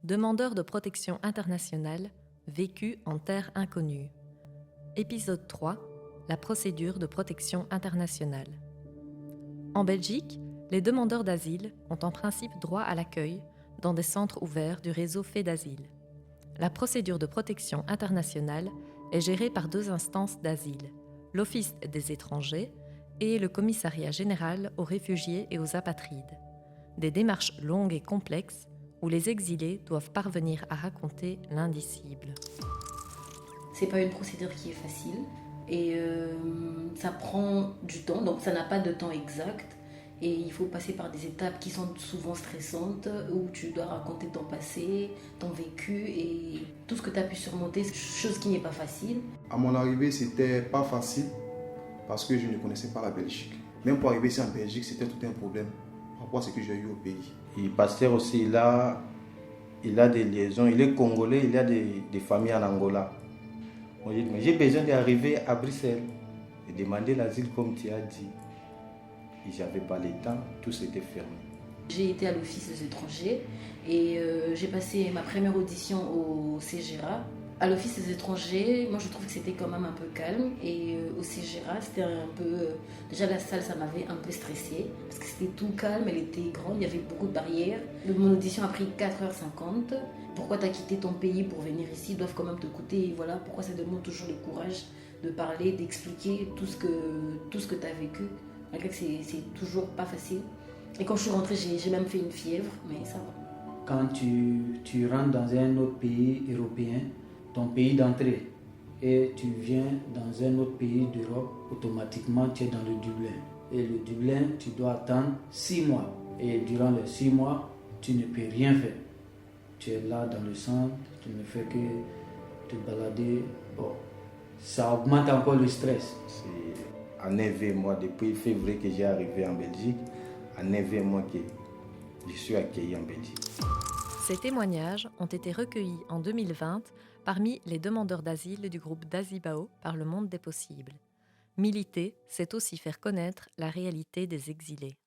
Demandeurs de protection internationale, vécu en terre inconnue. Épisode 3. La procédure de protection internationale. En Belgique, les demandeurs d'asile ont en principe droit à l'accueil dans des centres ouverts du réseau FEDASIL. La procédure de protection internationale est gérée par deux instances d'asile, l'Office des étrangers et le Commissariat général aux réfugiés et aux apatrides. Des démarches longues et complexes où les exilés doivent parvenir à raconter l'indicible. C'est pas une procédure qui est facile et ça prend du temps, donc ça n'a pas de temps exact et il faut passer par des étapes qui sont souvent stressantes où tu dois raconter ton passé, ton vécu et tout ce que tu as pu surmonter, chose qui n'est pas facile. À mon arrivée, c'était pas facile parce que je ne connaissais pas la Belgique. Même pour arriver ici en Belgique, c'était tout un problème par rapport à ce que j'ai eu au pays. Et Pasteur aussi, il a des liaisons, il est congolais, il a des familles en Angola. Moi, j'ai dit, mais j'ai besoin d'arriver à Bruxelles et demander l'asile comme tu as dit. Et j'avais pas le temps, tout s'était fermé. J'ai été à l'Office des étrangers et j'ai passé ma première audition au CGRA. À l'Office des étrangers, moi je trouve que c'était quand même un peu calme et au CGRA c'était un peu... déjà la salle ça m'avait un peu stressée parce que c'était tout calme, elle était grande, il y avait beaucoup de barrières. Mon audition a pris 4h50. Pourquoi tu as quitté ton pays pour venir ici, ils doivent quand même te coûter, et voilà pourquoi ça demande toujours le courage de parler, d'expliquer tout ce que tu as vécu, malgré que c'est toujours pas facile. Et quand je suis rentrée, j'ai même fait une fièvre, mais ça va. Quand tu rentres dans un autre pays européen, ton pays d'entrée, et tu viens dans un autre pays d'Europe, automatiquement tu es dans le Dublin. Et le Dublin, tu dois attendre 6 mois. Et durant les 6 mois, tu ne peux rien faire. Tu es là dans le centre, tu ne fais que te balader. Bon, ça augmente encore le stress. C'est en 9 mois, depuis février que j'ai arrivé en Belgique, en 9 mois que je suis accueilli en Belgique. Ces témoignages ont été recueillis en 2020 parmi les demandeurs d'asile du groupe Dazibao par le Monde des possibles. Militer, c'est aussi faire connaître la réalité des exilés.